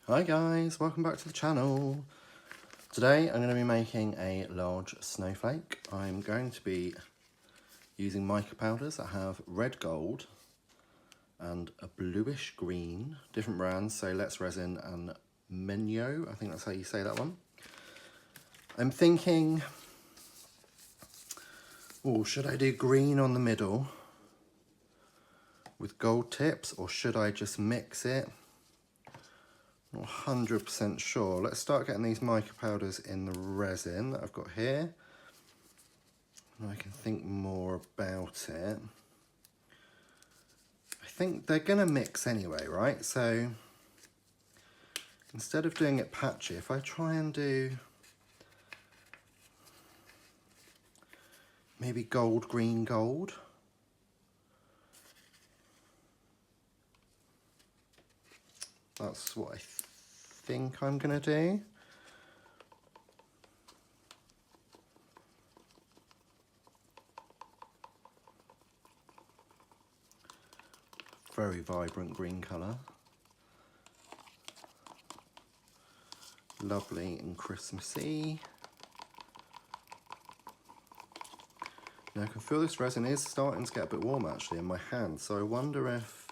Hi guys, welcome back to the channel. Today I'm going to be making a large snowflake. I'm going to be using mica powders that have red gold and a bluish green, different brands, so Let's Resin and Menyo, I think that's how you say that one. I'm thinking, oh, should I do green on the middle with gold tips, or should I just mix it? Not 100% sure. Let's start getting these mica powders in the resin that I've got here. And I can think more about it. I think they're gonna mix anyway, right? So instead of doing it patchy, if I try and do maybe gold, green, gold. That's what I think I'm gonna do. Very vibrant green colour. Lovely and Christmassy. Now I can feel this resin is starting to get a bit warm actually in my hand, so I wonder if,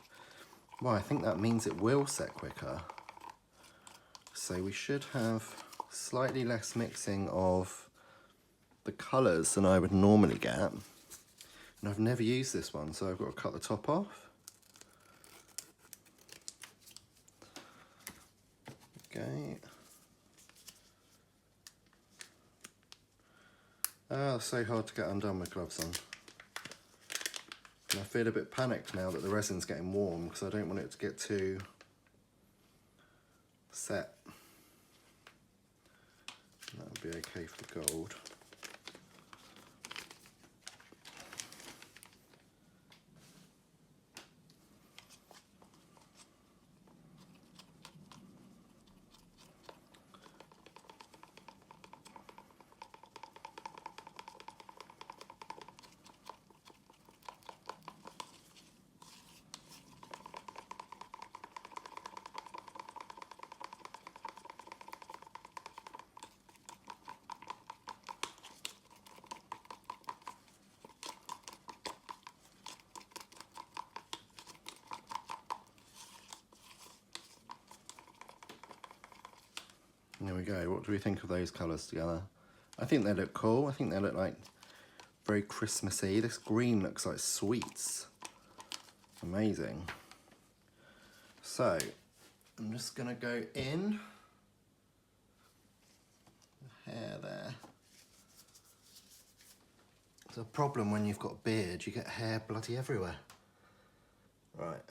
well, I think that means it will set quicker. So we should have slightly less mixing of the colours than I would normally get. And I've never used this one, so I've got to cut the top off. Okay. Ah, it's so hard to get undone with gloves on. And I feel a bit panicked now that the resin's getting warm because I don't want it to get too set. That would be okay for the gold. There we go. What do we think of those colours together? I think they look cool. I think they look like very Christmassy. This green looks like sweets. Amazing. So, I'm just going to go in. The hair there. It's a problem when you've got a beard. You get hair bloody everywhere. Right.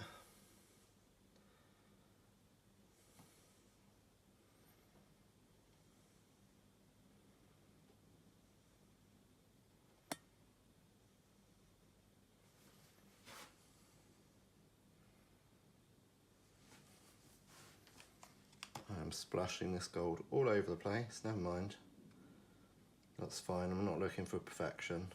I'm splashing this gold all over the place, never mind. That's fine, I'm not looking for perfection.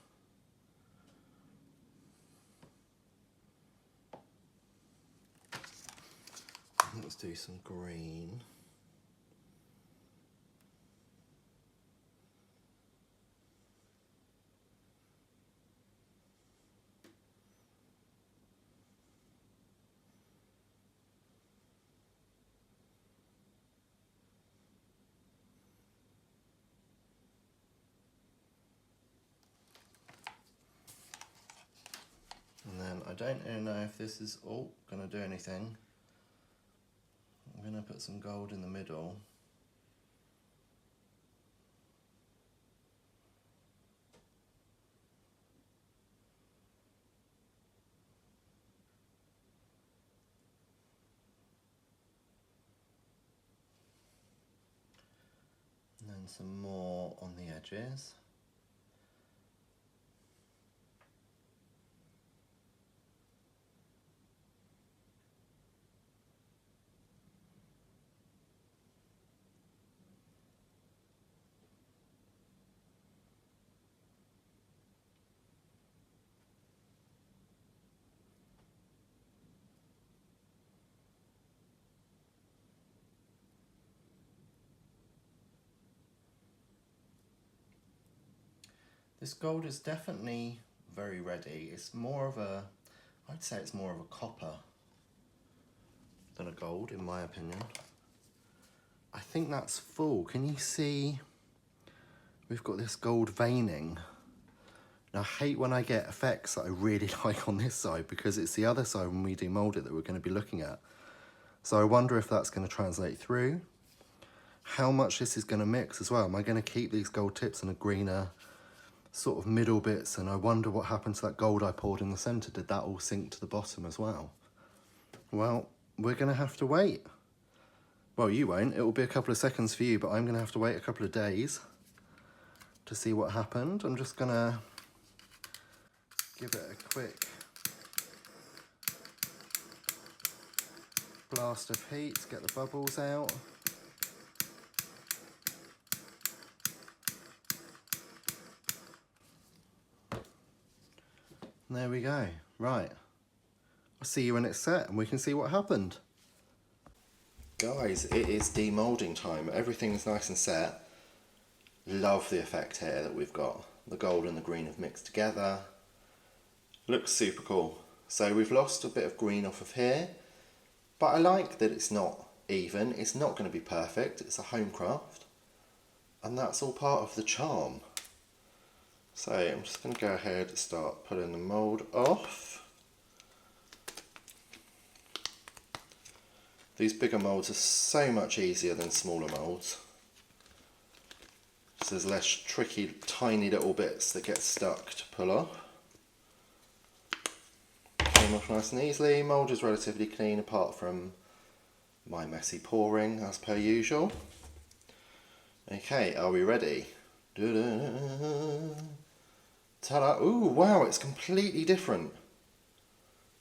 Let's do some green. And then I don't really know if this is all going to do anything. I'm going to put some gold in the middle. And then some more on the edges. This gold is definitely very ready. It's more of a, I'd say it's more of a copper than a gold in my opinion. I think that's full. Can you see? We've got this gold veining. Now I hate when I get effects that I really like on this side because it's the other side when we demold it that we're going to be looking at. So I wonder if that's going to translate through. How much this is going to mix as well. Am I going to keep these gold tips and a greener sort of middle bits? And I wonder what happened to that gold I poured in the centre. Did that all sink to the bottom as well? Well, we're going to have to wait. Well, you won't. It will be a couple of seconds for you, but I'm going to have to wait a couple of days to see what happened. I'm just going to give it a quick blast of heat to get the bubbles out. And there we go. Right. I'll see you when it's set and we can see what happened. Guys, it is demoulding time. Everything's nice and set. Love the effect here that we've got. The gold and the green have mixed together. Looks super cool. So we've lost a bit of green off of here, but I like that it's not even. It's not going to be perfect. It's a home craft, and that's all part of the charm. So I'm just going to go ahead and start pulling the mould off. These bigger moulds are so much easier than smaller moulds. So there's less tricky, tiny little bits that get stuck to pull off. Came off nice and easily. Mould is relatively clean apart from my messy pouring as per usual. Okay, are we ready? Ta-da! Ooh, wow, it's completely different.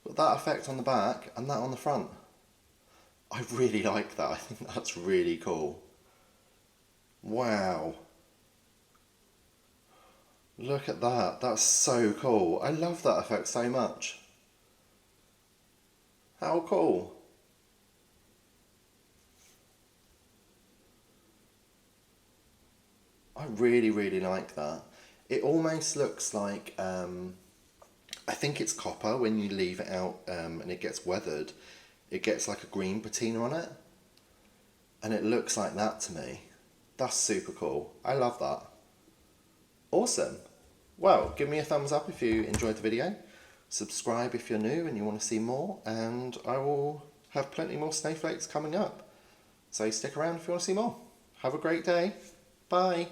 Got that effect on the back and that on the front. I really like that. I think that's really cool. Wow. Look at that. That's so cool. I love that effect so much. How cool. I really like that. It almost looks like, I think it's copper when you leave it out and it gets weathered. It gets like a green patina on it. And it looks like that to me. That's super cool. I love that. Awesome. Well, give me a thumbs up if you enjoyed the video. Subscribe if you're new and you want to see more. And I will have plenty more snowflakes coming up. So stick around if you want to see more. Have a great day. Bye.